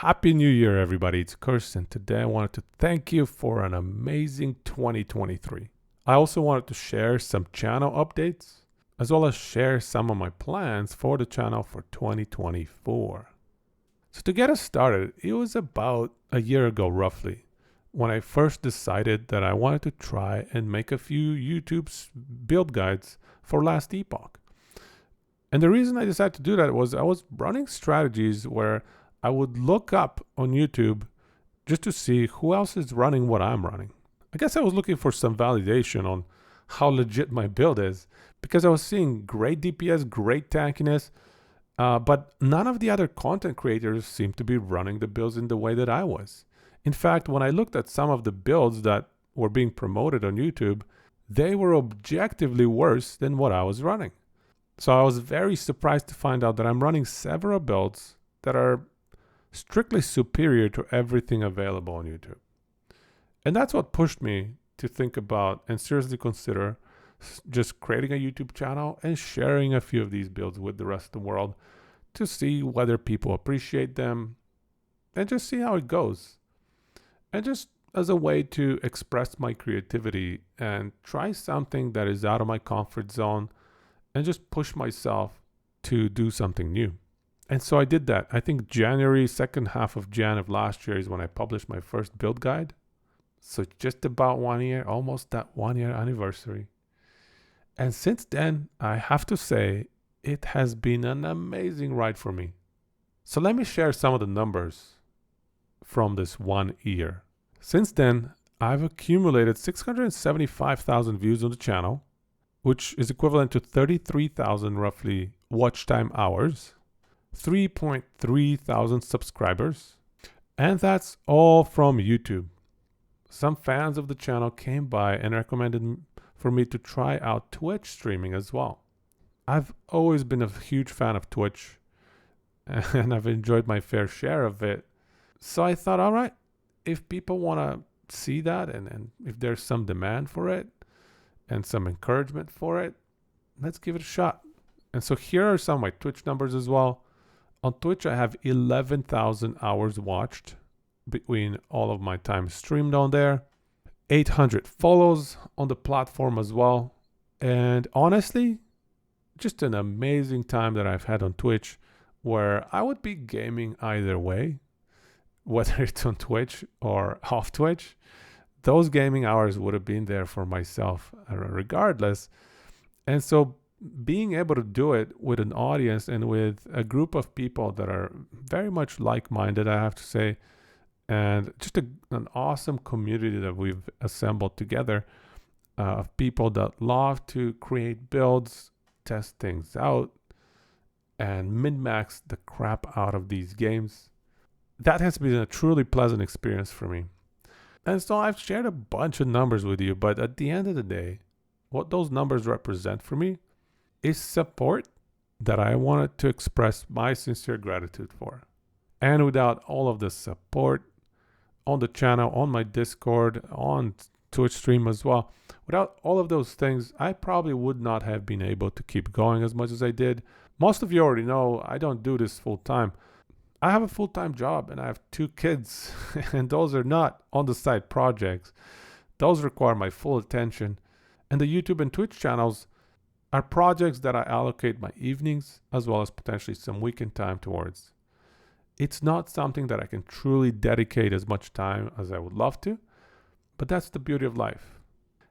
Happy New Year, everybody. It's Kirsten. Today I wanted to thank you for an amazing 2023. I also wanted to share some channel updates, as well as share some of my plans for the channel for 2024. So to get us started, it was about a year ago roughly when I first decided that I wanted to try and make a few YouTube's build guides for Last Epoch. And the reason I decided to do that was I was running strategies where I would look up on YouTube just to see who else is running what I'm running. I guess I was looking for some validation on how legit my build is because I was seeing great DPS, great tankiness, but none of the other content creators seemed to be running the builds in the way that I was. In fact, when I looked at some of the builds that were being promoted on YouTube, they were objectively worse than what I was running. So I was very surprised to find out that I'm running several builds that are strictly superior to everything available on YouTube. And that's what pushed me to think about and seriously consider just creating a YouTube channel and sharing a few of these builds with the rest of the world to see whether people appreciate them and just see how it goes. And just as a way to express my creativity and try something that is out of my comfort zone and just push myself to do something new. And so I did that. I think January, second half of Jan of last year is when I published my first build guide. So just about 1 year, almost that 1 year anniversary. And since then, I have to say, it has been an amazing ride for me. So let me share some of the numbers from this 1 year. Since then, I've accumulated 675,000 views on the channel, which is equivalent to 33,000 roughly watch time hours, 3.3 thousand subscribers, and that's all from YouTube. Some fans of the channel came by and recommended for me to try out Twitch streaming as well. I've always been a huge fan of Twitch and I've enjoyed my fair share of it. So I thought, all right, if people want to see that and if there's some demand for it and some encouragement for it, let's give it a shot. And so here are some of my Twitch numbers as well. On Twitch, I have 11,000 hours watched between all of my time streamed on there. 800 follows on the platform as well. And honestly, just an amazing time that I've had on Twitch where I would be gaming either way, whether it's on Twitch or off Twitch. Those gaming hours would have been there for myself regardless. And so being able to do it with an audience and with a group of people that are very much like-minded, I have to say, and just an awesome community that we've assembled together of people that love to create builds, test things out, and min-max the crap out of these games. That has been a truly pleasant experience for me. And so I've shared a bunch of numbers with you, but at the end of the day, what those numbers represent for me is support that I wanted to express my sincere gratitude for. And without all of the support on the channel, on my Discord, on Twitch stream as well, without all of those things, I probably would not have been able to keep going as much as I did. Most of you already know I don't do this full time. I have a full-time job and I have 2 kids and those are not on-the-side projects. Those require my full attention. And the YouTube and Twitch channels are projects that I allocate my evenings as well as potentially some weekend time towards. It's not something that I can truly dedicate as much time as I would love to, but that's the beauty of life.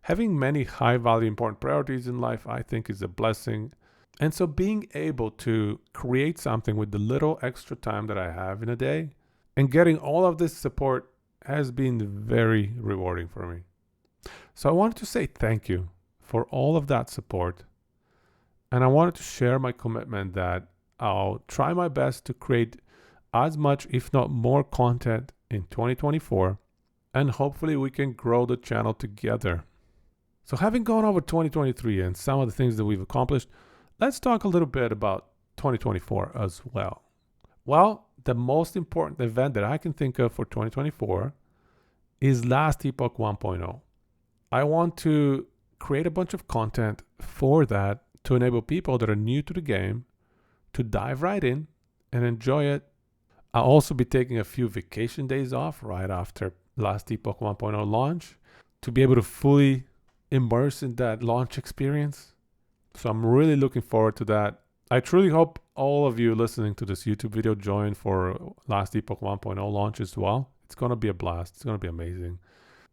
Having many high-value important priorities in life, I think, is a blessing. And so being able to create something with the little extra time that I have in a day and getting all of this support has been very rewarding for me. So I wanted to say thank you for all of that support. And I wanted to share my commitment that I'll try my best to create as much, if not more, content in 2024. And hopefully we can grow the channel together. So having gone over 2023 and some of the things that we've accomplished, let's talk a little bit about 2024 as well. Well, the most important event that I can think of for 2024 is Last Epoch 1.0. I want to create a bunch of content for that to enable people that are new to the game to dive right in and enjoy it I'll also be taking a few vacation days off right after Last Epoch 1.0 launch to be able to fully immerse in that launch experience. So I'm really looking forward to that. I truly hope all of you listening to this YouTube video join for Last Epoch 1.0 launch as well. It's going to be a blast. It's going to be amazing.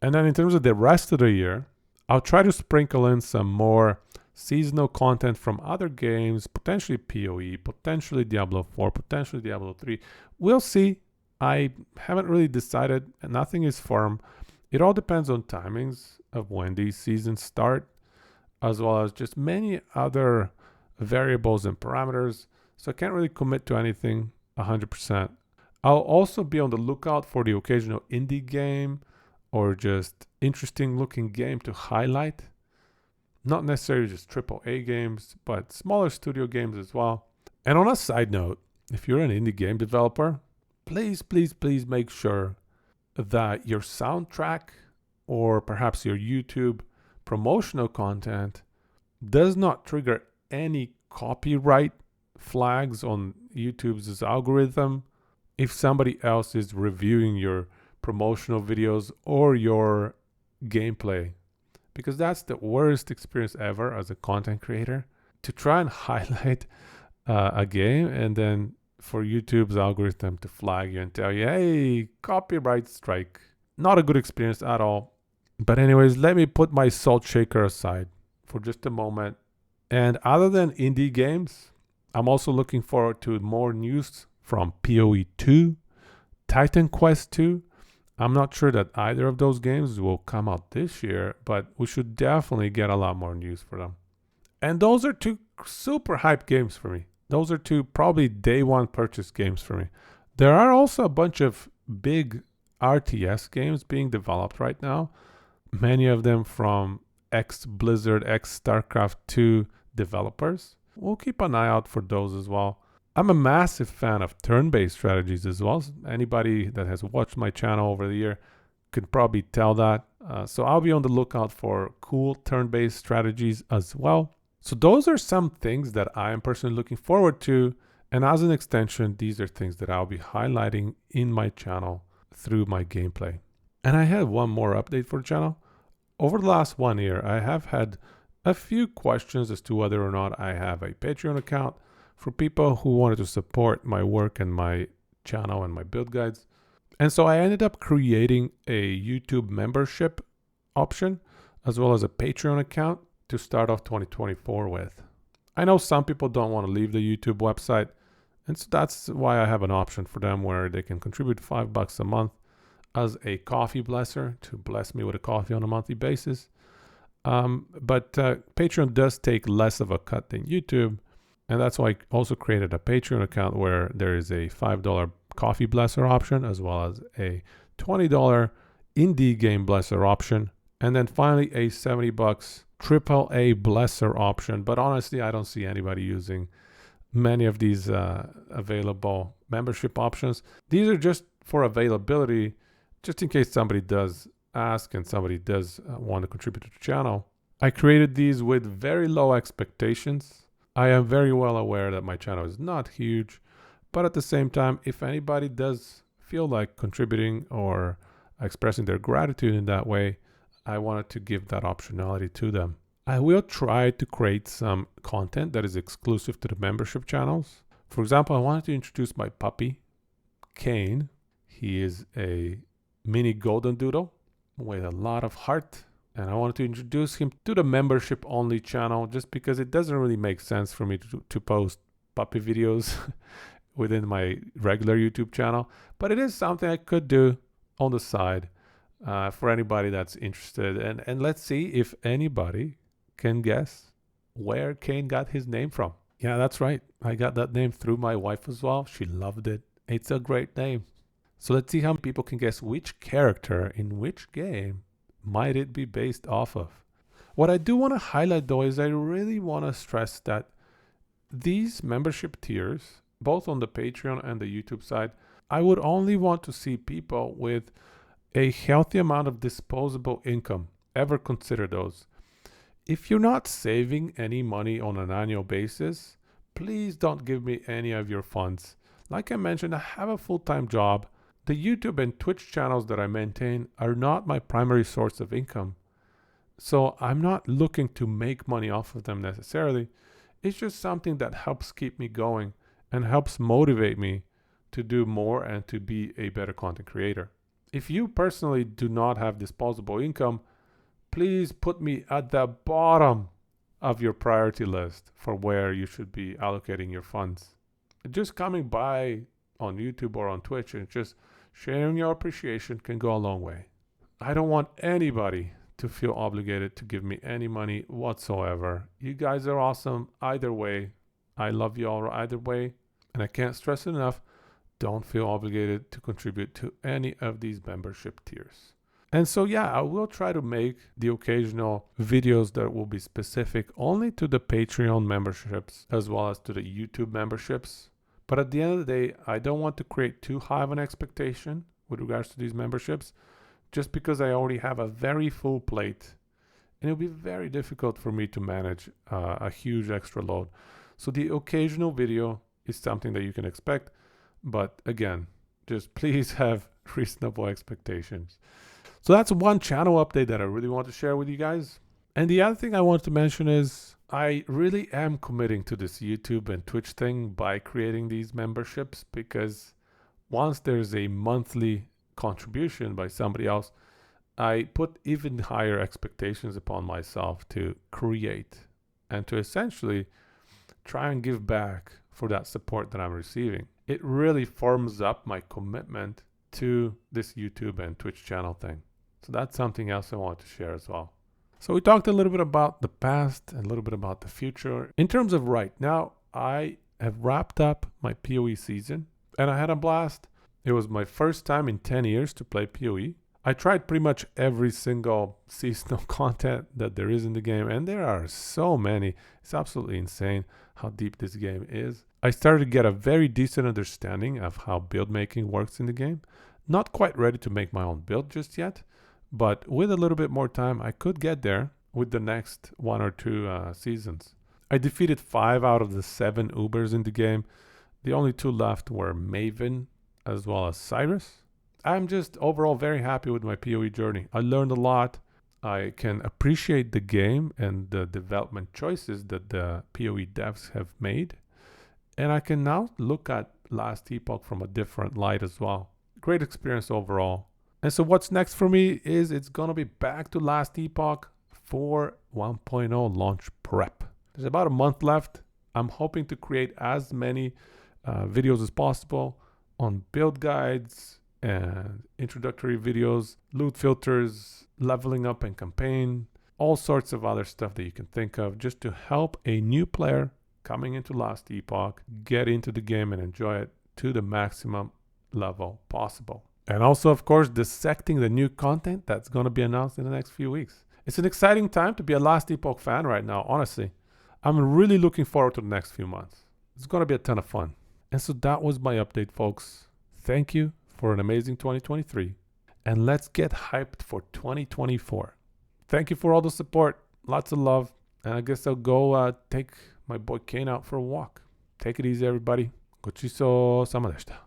And then in terms of the rest of the year, I'll try to sprinkle in some more seasonal content from other games, potentially PoE, potentially Diablo 4, potentially Diablo 3. We'll see. I haven't really decided. Nothing is firm. It all depends on timings of when these seasons start, as well as just many other variables and parameters. So I can't really commit to anything 100%. I'll also be on the lookout for the occasional indie game or just interesting looking game to highlight. Not necessarily just AAA games, but smaller studio games as well. And on a side note, if you're an indie game developer, please make sure that your soundtrack or perhaps your YouTube promotional content does not trigger any copyright flags on YouTube's algorithm if somebody else is reviewing your promotional videos or your gameplay. Because that's the worst experience ever as a content creator, to try and highlight a game and then for YouTube's algorithm to flag you and tell you, hey, copyright strike. Not a good experience at all. But anyways, let me put my salt shaker aside for just a moment. And other than indie games, I'm also looking forward to more news from PoE 2, Titan Quest 2. I'm not sure that either of those games will come out this year, but we should definitely get a lot more news for them. And those are two super hype games for me. Those are two probably day one purchase games for me. There are also a bunch of big RTS games being developed right now. Many of them from ex-Blizzard, ex-StarCraft 2 developers. We'll keep an eye out for those as well. I'm a massive fan of turn-based strategies as well. Anybody that has watched my channel over the year could probably tell that. So I'll be on the lookout for cool turn-based strategies as well. So those are some things that I am personally looking forward to. And as an extension, these are things that I'll be highlighting in my channel through my gameplay. And I have one more update for the channel. Over the last 1 year, I have had a few questions as to whether or not I have a Patreon account for people who wanted to support my work and my channel and my build guides. And so I ended up creating a YouTube membership option as well as a Patreon account to start off 2024 with. I know some people don't want to leave the YouTube website, and so that's why I have an option for them where they can contribute $5 a month as a coffee blesser to bless me with a coffee on a monthly basis. But Patreon does take less of a cut than YouTube, and that's why I also created a Patreon account where there is a $5 coffee blesser option as well as a $20 indie game blesser option, and then finally a $70 AAA blesser option. But honestly, I don't see anybody using many of these available membership options. These are just for availability, just in case somebody does ask and somebody does want to contribute to the channel. I created these with very low expectations. I am very well aware that my channel is not huge, but at the same time, if anybody does feel like contributing or expressing their gratitude in that way, I wanted to give that optionality to them. I will try to create some content that is exclusive to the membership channels. For example, I wanted to introduce my puppy, Kane. He is a mini golden doodle with a lot of heart. And I wanted to introduce him to the membership only channel just because it doesn't really make sense for me to post puppy videos within my regular YouTube channel. But it is something I could do on the side for anybody that's interested. And let's see if anybody can guess where Kane got his name from. Yeah, that's right. I got that name through my wife as well. She loved it. It's a great name. So let's see how many people can guess which character in which game might it be based off of. What I do want to highlight though is I really want to stress that these membership tiers, both on the Patreon and the YouTube side, I would only want to see people with a healthy amount of disposable income ever consider those. If you're not saving any money on an annual basis, please don't give me any of your funds. Like I mentioned, I have a full-time job. The YouTube and Twitch channels that I maintain are not my primary source of income. So I'm not looking to make money off of them necessarily. It's just something that helps keep me going and helps motivate me to do more and to be a better content creator. If you personally do not have disposable income, please put me at the bottom of your priority list for where you should be allocating your funds. Just coming by on YouTube or on Twitch and just sharing your appreciation can go a long way. I don't want anybody to feel obligated to give me any money whatsoever. You guys are awesome either way. I love you all either way. And I can't stress it enough, don't feel obligated to contribute to any of these membership tiers. And so, yeah, I will try to make the occasional videos that will be specific only to the Patreon memberships as well as to the YouTube memberships. But at the end of the day, I don't want to create too high of an expectation with regards to these memberships, just because I already have a very full plate and it'll be very difficult for me to manage a huge extra load. So the occasional video is something that you can expect. But again, just please have reasonable expectations. So that's one channel update that I really want to share with you guys. And the other thing I want to mention is I really am committing to this YouTube and Twitch thing by creating these memberships, because once there's a monthly contribution by somebody else, I put even higher expectations upon myself to create and to essentially try and give back for that support that I'm receiving. It really firms up my commitment to this YouTube and Twitch channel thing. So that's something else I want to share as well. So we talked a little bit about the past and a little bit about the future. In terms of right now, I have wrapped up my PoE season and I had a blast. It was my first time in 10 years to play PoE. I tried pretty much every single seasonal content that there is in the game, and there are so many. It's absolutely insane how deep this game is. I started to get a very decent understanding of how build making works in the game. Not quite ready to make my own build just yet, but with a little bit more time, I could get there with the next 1 or 2 seasons. I defeated 5 out of the 7 Ubers in the game. The only 2 left were Maven as well as Cyrus. I'm just overall very happy with my PoE journey. I learned a lot. I can appreciate the game and the development choices that the PoE devs have made. And I can now look at Last Epoch from a different light as well. Great experience overall. And so what's next for me is it's going to be back to Last Epoch for 1.0 launch prep. There's about a month left. I'm hoping to create as many videos as possible on build guides and introductory videos, loot filters, leveling up and campaign, all sorts of other stuff that you can think of just to help a new player coming into Last Epoch get into the game and enjoy it to the maximum level possible. And also, of course, dissecting the new content that's going to be announced in the next few weeks. It's an exciting time to be a Last Epoch fan right now, honestly. I'm really looking forward to the next few months. It's going to be a ton of fun. And so that was my update, folks. Thank you for an amazing 2023. And let's get hyped for 2024. Thank you for all the support. Lots of love. And I guess I'll go take my boy Kane out for a walk. Take it easy, everybody. Gochiso sama deshita.